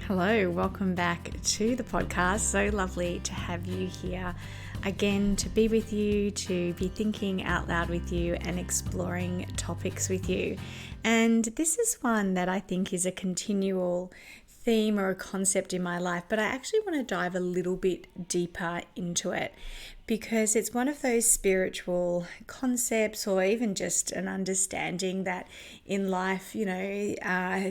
Hello, welcome back to the podcast. So lovely to have you here again, to be with you, to be thinking out loud with you and exploring topics with you. And this is one that I think is a continual theme or a concept in my life, but I actually want to dive a little bit deeper into it because it's one of those spiritual concepts or even just an understanding that in life,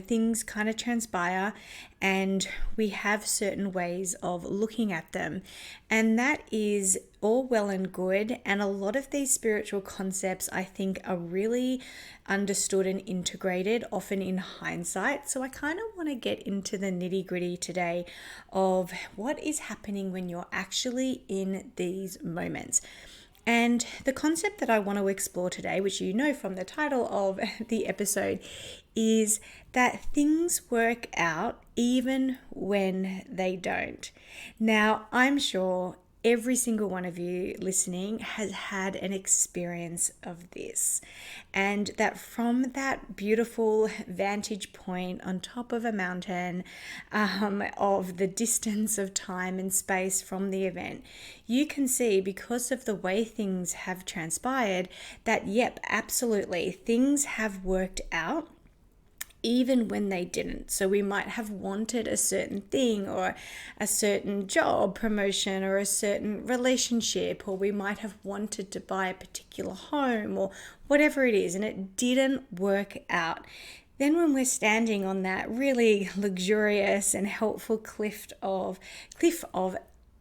things kind of transpire and we have certain ways of looking at them. And that is all well and good. And a lot of these spiritual concepts, I think, are really understood and integrated, often in hindsight. So I kind of want to get into the nitty-gritty today of what is happening when you're actually in these moments. And the concept that I want to explore today, which you know from the title of the episode, is that things work out even when they don't. Now, I'm sure every single one of you listening has had an experience of this, and that from that beautiful vantage point on top of a mountain, of the distance of time and space from the event, you can see, because of the way things have transpired, that yep, absolutely, things have worked out even when they didn't. So we might have wanted a certain thing or a certain job promotion or a certain relationship, or we might have wanted to buy a particular home or whatever it is, and it didn't work out. Then when we're standing on that really luxurious and helpful cliff of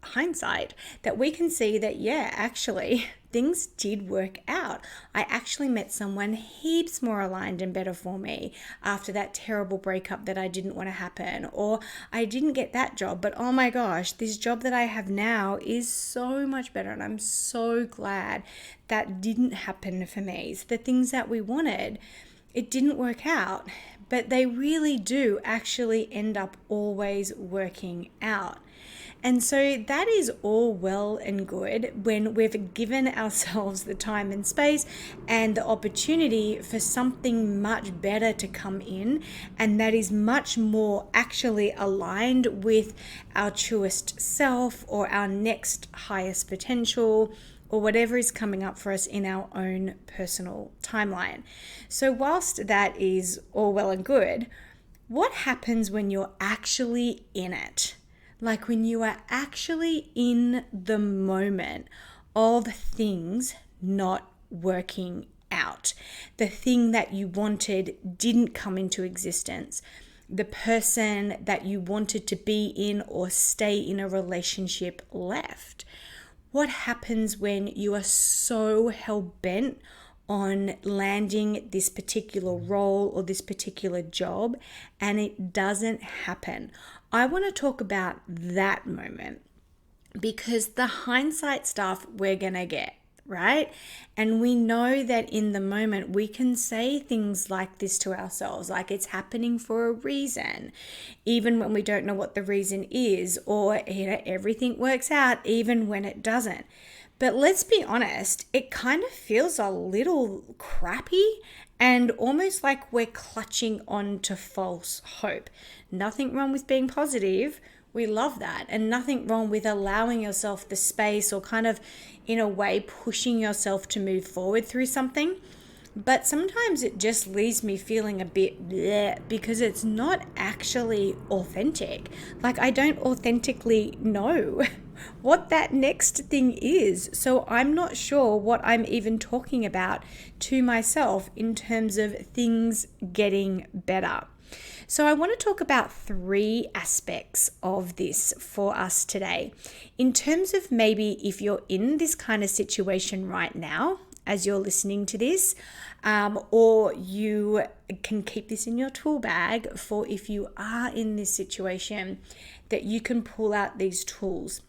hindsight, that we can see that, yeah, actually things did work out. I actually met someone heaps more aligned and better for me after that terrible breakup that I didn't want to happen, or I didn't get that job, but oh my gosh, this job that I have now is so much better, and I'm so glad that didn't happen for me. So the things that we wanted, it didn't work out, but they really do actually end up always working out. And so that is all well and good when we've given ourselves the time and space and the opportunity for something much better to come in, and that is much more actually aligned with our truest self or our next highest potential, or whatever is coming up for us in our own personal timeline. So whilst that is all well and good, what happens when you're actually in it? Like when you are actually in the moment of things not working out. The thing that you wanted didn't come into existence. The person that you wanted to be in or stay in a relationship left. What happens when you are so hell-bent on landing this particular role or this particular job and it doesn't happen? I want to talk about that moment, because the hindsight stuff we're going to get, right? And we know that in the moment we can say things like this to ourselves, like it's happening for a reason, even when we don't know what the reason is, or everything works out even when it doesn't. But let's be honest, it kind of feels a little crappy and almost like we're clutching on to false hope. Nothing wrong with being positive. We love that. And nothing wrong with allowing yourself the space or kind of, in a way, pushing yourself to move forward through something. But sometimes it just leaves me feeling a bit bleh, because it's not actually authentic. Like I don't authentically know what that next thing is. So I'm not sure what I'm even talking about to myself in terms of things getting better. So I want to talk about 3 aspects of this for us today. In terms of maybe if you're in this kind of situation right now, as you're listening to this, or you can keep this in your tool bag for if you are in this situation, that you can pull out these tools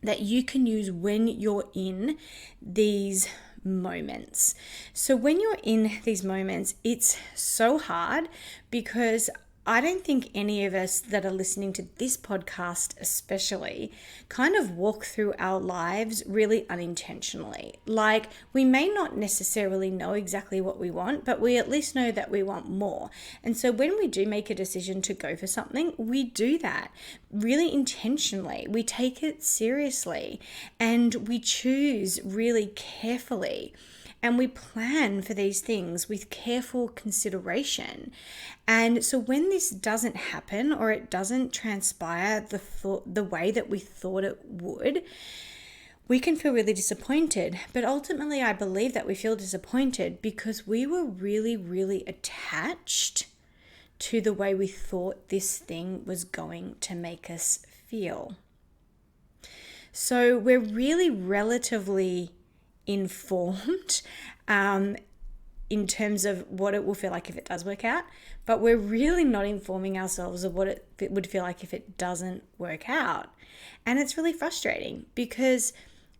that you can use when you're in these moments. So when you're in these moments, it's so hard because I don't think any of us that are listening to this podcast, especially, kind of walk through our lives really unintentionally. Like, we may not necessarily know exactly what we want, but we at least know that we want more. And so when we do make a decision to go for something, we do that really intentionally. We take it seriously and we choose really carefully. And we plan for these things with careful consideration. And so when this doesn't happen or it doesn't transpire the way that we thought it would, we can feel really disappointed. But ultimately, I believe that we feel disappointed because we were really, really attached to the way we thought this thing was going to make us feel. So we're really relatively informed in terms of what it will feel like if it does work out, but we're really not informing ourselves of what it would feel like if it doesn't work out. And it's really frustrating because,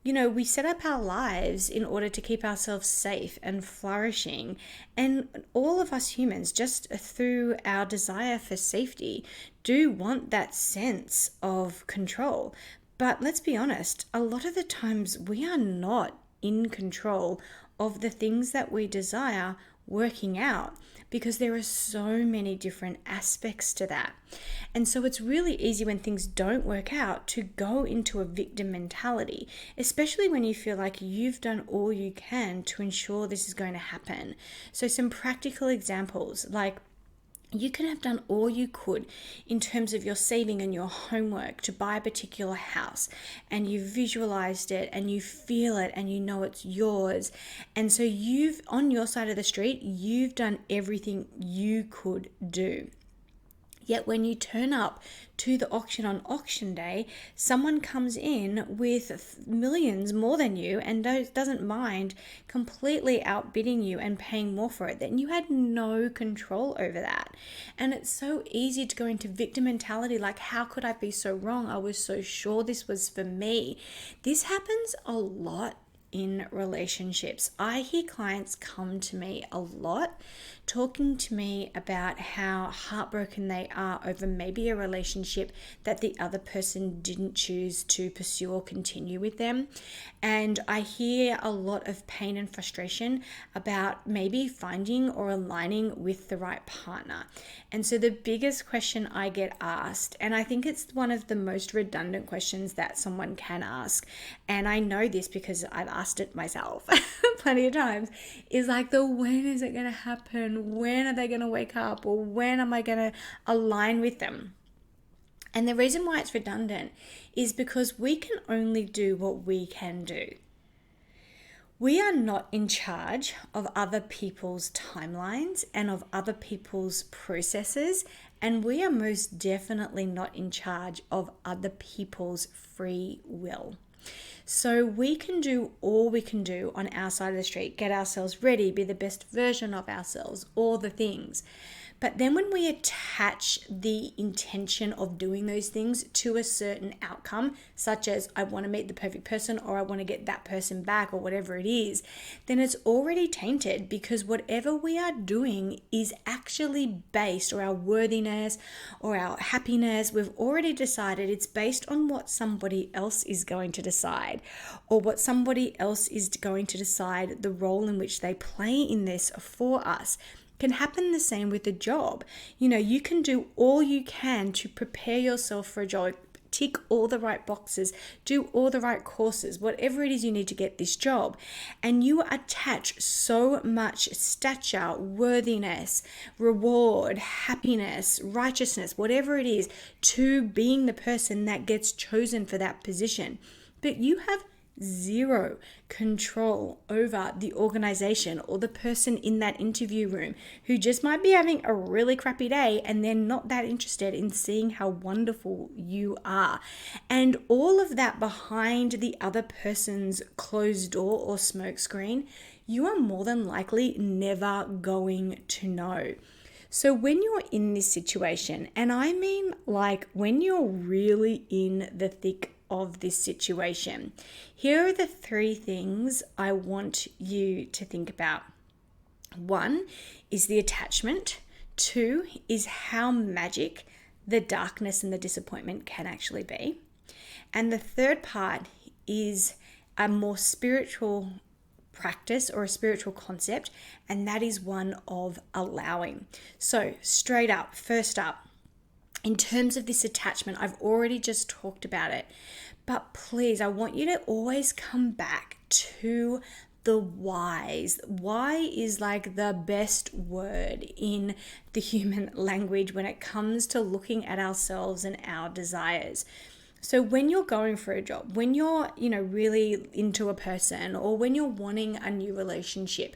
we set up our lives in order to keep ourselves safe and flourishing. And all of us humans, just through our desire for safety, do want that sense of control. But let's be honest, a lot of the times we are not in control of the things that we desire working out because there are so many different aspects to that. And so it's really easy when things don't work out to go into a victim mentality, especially when you feel like you've done all you can to ensure this is going to happen. So some practical examples, like you can have done all you could in terms of your saving and your homework to buy a particular house, and you visualized it and you feel it and you know it's yours. And so on your side of the street, you've done everything you could do. Yet when you turn up to the auction on auction day, someone comes in with millions more than you and doesn't mind completely outbidding you and paying more for it. Then you had no control over that. And it's so easy to go into victim mentality, like, how could I be so wrong? I was so sure this was for me. This happens a lot in relationships. I hear clients come to me a lot talking to me about how heartbroken they are over maybe a relationship that the other person didn't choose to pursue or continue with them. And I hear a lot of pain and frustration about maybe finding or aligning with the right partner. And so the biggest question I get asked, and I think it's one of the most redundant questions that someone can ask, and I know this because I've asked it myself plenty of times, is like when is it going to happen? When are they going to wake up? Or when am I going to align with them? And the reason why it's redundant is because we can only do what we can do. We are not in charge of other people's timelines and of other people's processes, and we are most definitely not in charge of other people's free will. So we can do all we can do on our side of the street, get ourselves ready, be the best version of ourselves, all the things. But then when we attach the intention of doing those things to a certain outcome, such as I want to meet the perfect person or I want to get that person back or whatever it is, then it's already tainted, because whatever we are doing is actually based, or our worthiness or our happiness, we've already decided it's based on what somebody else is going to decide, or what somebody else is going to decide the role in which they play in this for us. Can happen the same with a job. You can do all you can to prepare yourself for a job, tick all the right boxes, do all the right courses, whatever it is you need to get this job. And you attach so much stature, worthiness, reward, happiness, righteousness, whatever it is, to being the person that gets chosen for that position. But you have zero control over the organization or the person in that interview room who just might be having a really crappy day and they're not that interested in seeing how wonderful you are. And all of that behind the other person's closed door or smoke screen, you are more than likely never going to know. So when you're in this situation, and I mean like when you're really in the thick of this situation, here are the 3 things I want you to think about. 1 is the attachment 2 is how magic the darkness and the disappointment can actually be. And the third part is a more spiritual practice or a spiritual concept, and that is one of allowing. So straight up, first up, in terms of this attachment, I've already just talked about it, but please, I want you to always come back to the whys. Why is like the best word in the human language when it comes to looking at ourselves and our desires. So when you're going for a job, when you're, really into a person, or when you're wanting a new relationship,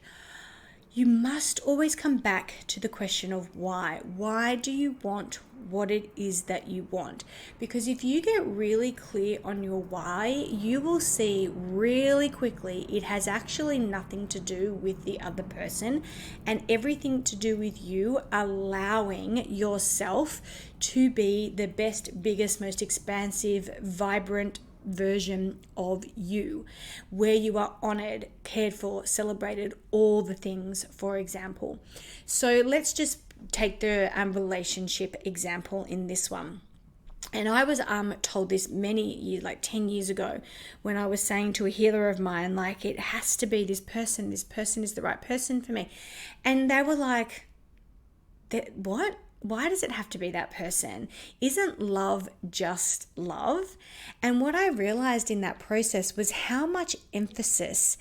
you must always come back to the question of why. Why do you want what it is that you want? Because if you get really clear on your why, you will see really quickly it has actually nothing to do with the other person and everything to do with you allowing yourself to be the best, biggest, most expansive, vibrant version of you, where you are honored, cared for, celebrated, all the things, for example. So let's just take the relationship example in this one. And I was told this many years, like 10 years ago, when I was saying to a healer of mine, like, it has to be this person is the right person for me. And they were like, what? Why does it have to be that person? Isn't love just love? And what I realized in that process was how much emphasis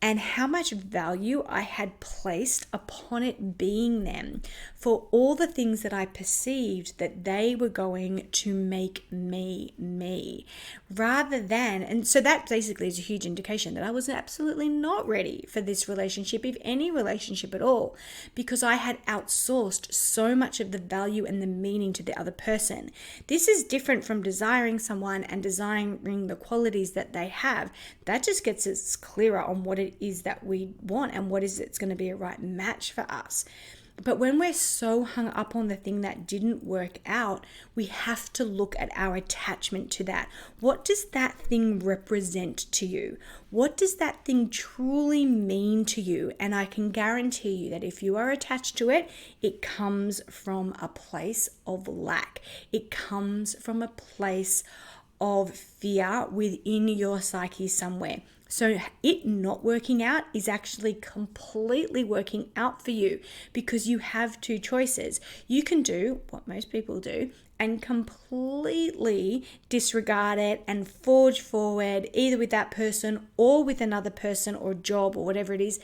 and how much value I had placed upon it being them for all the things that I perceived that they were going to make me, rather than, and so that basically is a huge indication that I was absolutely not ready for this relationship, if any relationship at all, because I had outsourced so much of the value and the meaning to the other person. This is different from desiring someone and desiring the qualities that they have. That just gets us clearer on what it is that we want and what is it's going to be a right match for us. But when we're so hung up on the thing that didn't work out, we have to look at our attachment to that. What does that thing represent to you? What does that thing truly mean to you? And I can guarantee you that if you are attached to it, it comes from a place of lack. It comes from a place of fear within your psyche somewhere. So it not working out is actually completely working out for you, because you have two choices. You can do what most people do and completely disregard it and forge forward either with that person or with another person or job or whatever it is,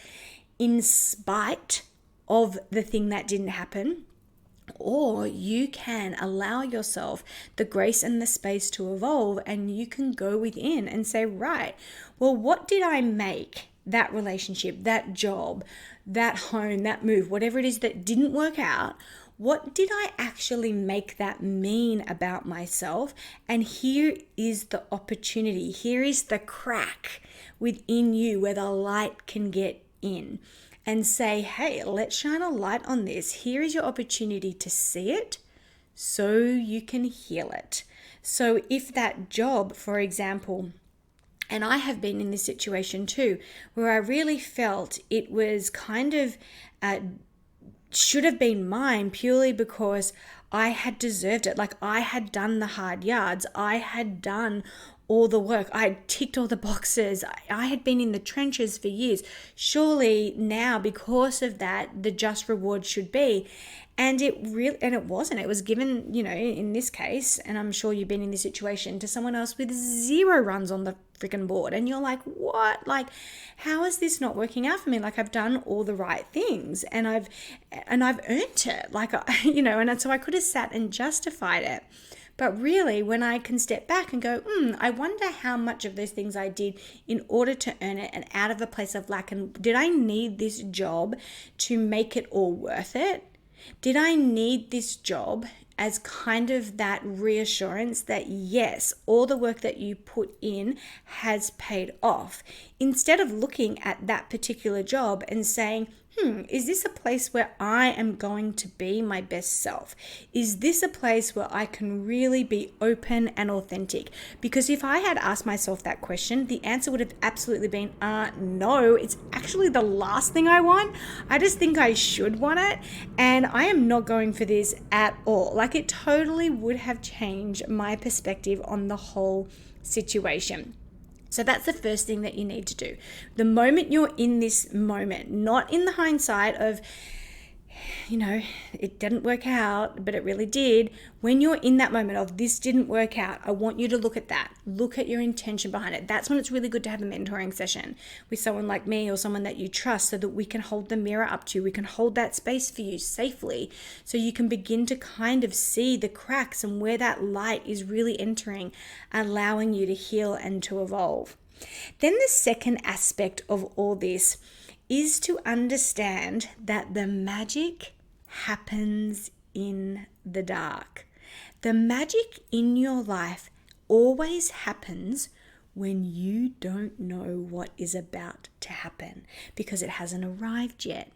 in spite of the thing that didn't happen. Or you can allow yourself the grace and the space to evolve, and you can go within and say, right, well, what did I make that relationship, that job, that home, that move, whatever it is that didn't work out? What did I actually make that mean about myself? And here is the opportunity. Here is the crack within you where the light can get in. And say, hey, let's shine a light on this. Here is your opportunity to see it so you can heal it. So if that job, for example, and I have been in this situation too, where I really felt it was kind of should have been mine purely because I had deserved it. Like, I had done the hard yards. I had done all the work. I had ticked all the boxes. I had been in the trenches for years. Surely now, because of that, the just reward should be. And it wasn't. It was given, in this case, and I'm sure you've been in this situation, to someone else with 0 runs on the freaking board. And you're like, what? Like, how is this not working out for me? Like, I've done all the right things and I've earned it. Like, and so I could have sat and justified it. But really, when I can step back and go, I wonder how much of those things I did in order to earn it and out of a place of lack. And did I need this job to make it all worth it? Did I need this job as kind of that reassurance that, yes, all the work that you put in has paid off? Instead of looking at that particular job and saying, is this a place where I am going to be my best self? Is this a place where I can really be open and authentic? Because if I had asked myself that question, the answer would have absolutely been, no, it's actually the last thing I want. I just think I should want it. And I am not going for this at all. Like, it totally would have changed my perspective on the whole situation. So that's the first thing that you need to do. The moment you're in this moment, not in the hindsight of, it didn't work out, but it really did. When you're in that moment of this didn't work out, I want you to look at that. Look at your intention behind it. That's when it's really good to have a mentoring session with someone like me or someone that you trust, so that we can hold the mirror up to you. We can hold that space for you safely, so you can begin to kind of see the cracks and where that light is really entering, allowing you to heal and to evolve. Then the second aspect of all this is to understand that the magic happens in the dark. The magic in your life always happens when you don't know what is about to happen, because it hasn't arrived yet,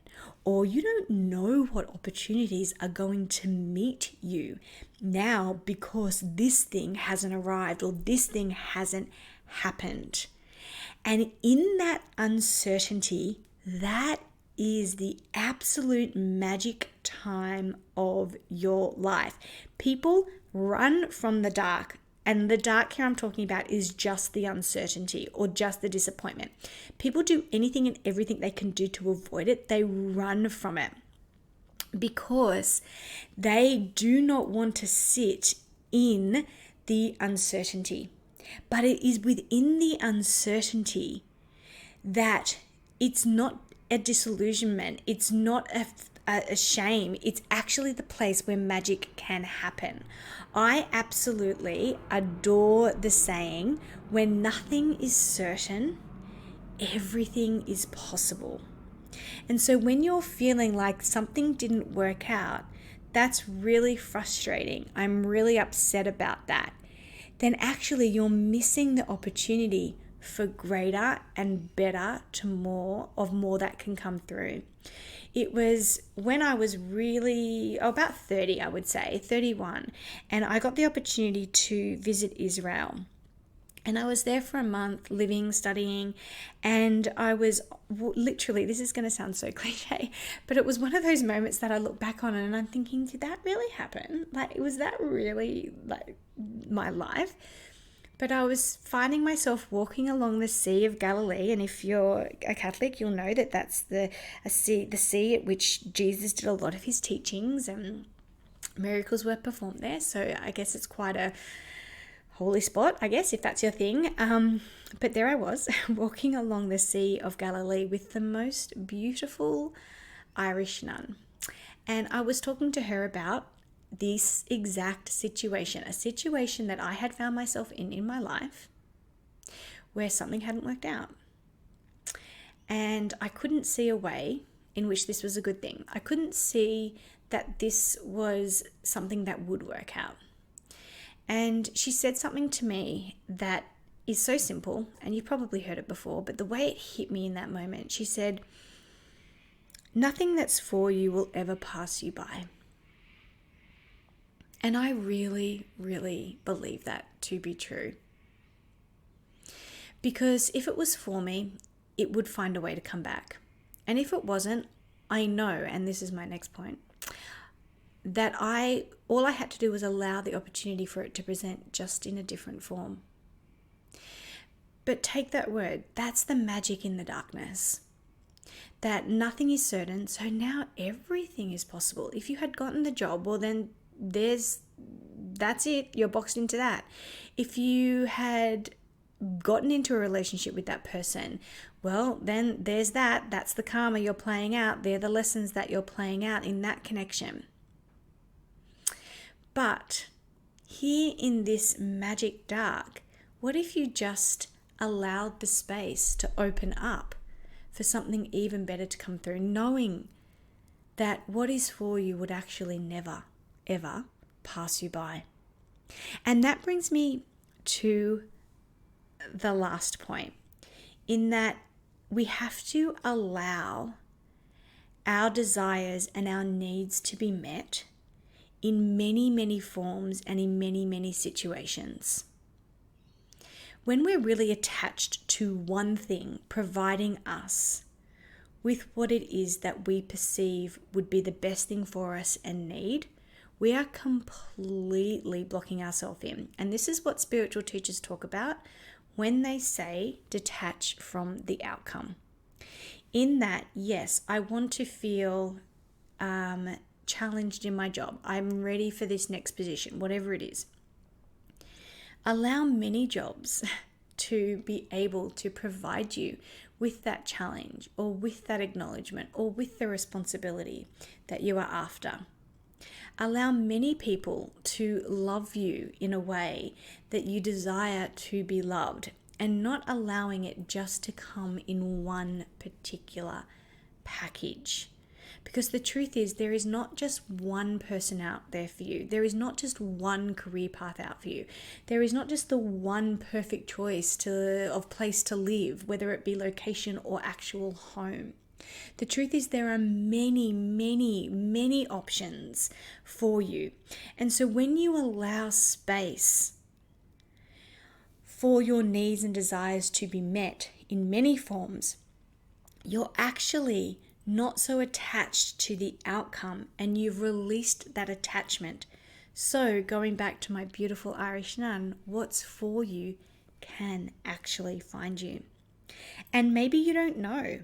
or you don't know what opportunities are going to meet you now because this thing hasn't arrived or this thing hasn't happened. And in that uncertainty, that is the absolute magic time of your life. People run from the dark, and the dark here I'm talking about is just the uncertainty or just the disappointment. People do anything and everything they can do to avoid it. They run from it because they do not want to sit in the uncertainty. But it is within the uncertainty that it's not a disillusionment. It's not a shame. It's actually the place where magic can happen. I absolutely adore the saying, when nothing is certain, everything is possible. And so when you're feeling like something didn't work out, that's really frustrating. I'm really upset about that. Then actually you're missing the opportunity for greater and better to more that can come through. It was when I was really about 30, I would say 31, and I got the opportunity to visit Israel. And I was there for a month, living, studying, and I was literally, this is going to sound so cliche, but it was one of those moments that I look back on and I'm thinking, did that really happen? Like, was that really like my life? But I was finding myself walking along the Sea of Galilee, and if you're a Catholic, you'll know that that's the sea at which Jesus did a lot of his teachings and miracles were performed there. So I guess it's quite a holy spot, I guess, if that's your thing. But there I was walking along the Sea of Galilee with the most beautiful Irish nun. And I was talking to her about this exact situation, a situation that I had found myself in my life where something hadn't worked out. And I couldn't see a way in which this was a good thing. I couldn't see that this was something that would work out. And she said something to me that is so simple, and you've probably heard it before, but the way it hit me in that moment, she said, "Nothing that's for you will ever pass you by." And I really, really believe that to be true. Because if it was for me, it would find a way to come back. And if it wasn't, I know, and this is my next point, that all I had to do was allow the opportunity for it to present just in a different form. But take that word, that's the magic in the darkness. That nothing is certain, so now everything is possible. If you had gotten the job, well then that's it, you're boxed into that. If you had gotten into a relationship with that person, well then there's that's the karma you're playing out. They're the lessons that you're playing out in that connection. But here in this magic dark, what if you just allowed the space to open up for something even better to come through, knowing that what is for you would actually never ever pass you by. And that brings me to the last point, in that we have to allow our desires and our needs to be met in many, many forms and in many, many situations. When we're really attached to one thing providing us with what it is that we perceive would be the best thing for us and need, we are completely blocking ourselves in. And this is what spiritual teachers talk about when they say detach from the outcome. In that, yes, I want to feel challenged in my job. I'm ready for this next position, whatever it is. Allow many jobs to be able to provide you with that challenge or with that acknowledgement or with the responsibility that you are after. Allow many people to love you in a way that you desire to be loved, and not allowing it just to come in one particular package. Because the truth is, there is not just one person out there for you. There is not just one career path out for you. There is not just the one perfect choice of place to live, whether it be location or actual home. The truth is, there are many, many, many options for you. And so when you allow space for your needs and desires to be met in many forms, you're actually not so attached to the outcome, and you've released that attachment. So going back to my beautiful Irish nun, what's for you can actually find you. And maybe you don't know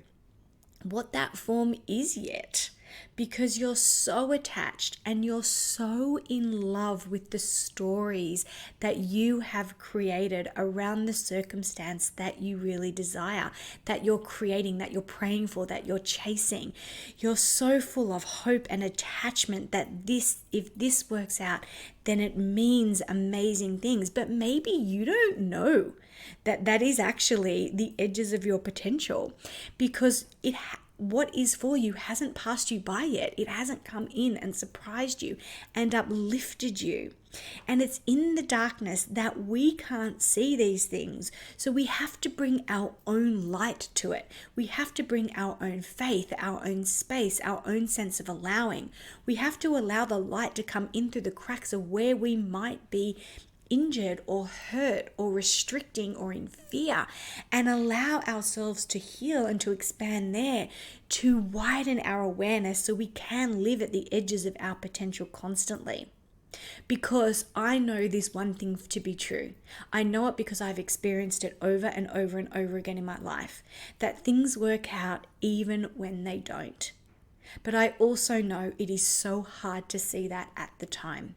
what that form is yet, because you're so attached and you're so in love with the stories that you have created around the circumstance that you really desire, that you're creating, that you're praying for, that you're chasing. You're so full of hope and attachment that if this works out, then it means amazing things. But maybe you don't know that is actually the edges of your potential, because what is for you hasn't passed you by yet. It hasn't come in and surprised you and uplifted you. And it's in the darkness that we can't see these things. So we have to bring our own light to it. We have to bring our own faith, our own space, our own sense of allowing. We have to allow the light to come in through the cracks of where we might be injured or hurt or restricting or in fear, and allow ourselves to heal and to expand there, to widen our awareness so we can live at the edges of our potential constantly. Because I know this one thing to be true. I know it because I've experienced it over and over and over again in my life, that things work out even when they don't. But I also know it is so hard to see that at the time.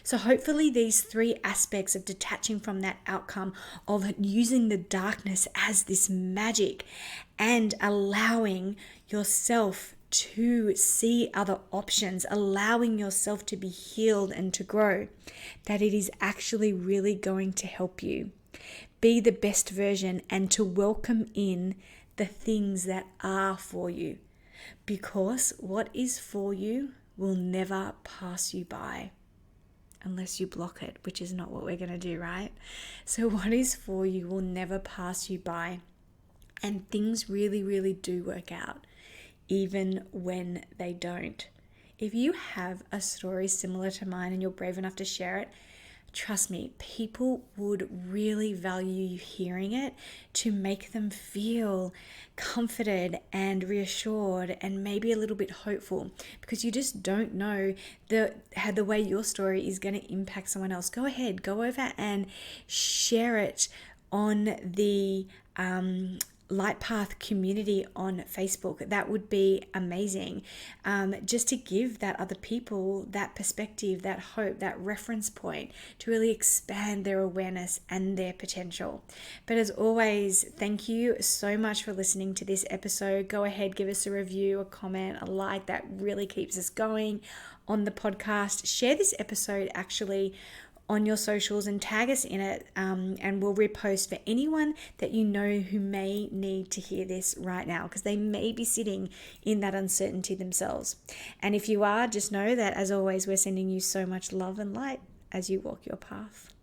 So hopefully these three aspects of detaching from that outcome, of using the darkness as this magic and allowing yourself to see other options, allowing yourself to be healed and to grow, that it is actually really going to help you be the best version and to welcome in the things that are for you. Because what is for you will never pass you by. Unless you block it, which is not what we're going to do, right? So what is for you will never pass you by. And things really, really do work out, even when they don't. If you have a story similar to mine and you're brave enough to share it, trust me, people would really value you hearing it to make them feel comforted and reassured and maybe a little bit hopeful, because you just don't know how the way your story is going to impact someone else. Go ahead, go over and share it on the Light Path community on Facebook. That would be amazing, just to give that other people that perspective, that hope, that reference point to really expand their awareness and their potential. But as always, thank you so much for listening to this episode. Go ahead, give us a review, a comment, a like. That really keeps us going on the podcast. Share this episode actually on your socials and tag us in it, and we'll repost for anyone that you know who may need to hear this right now, because they may be sitting in that uncertainty themselves. And if you are, just know that as always, we're sending you so much love and light as you walk your path.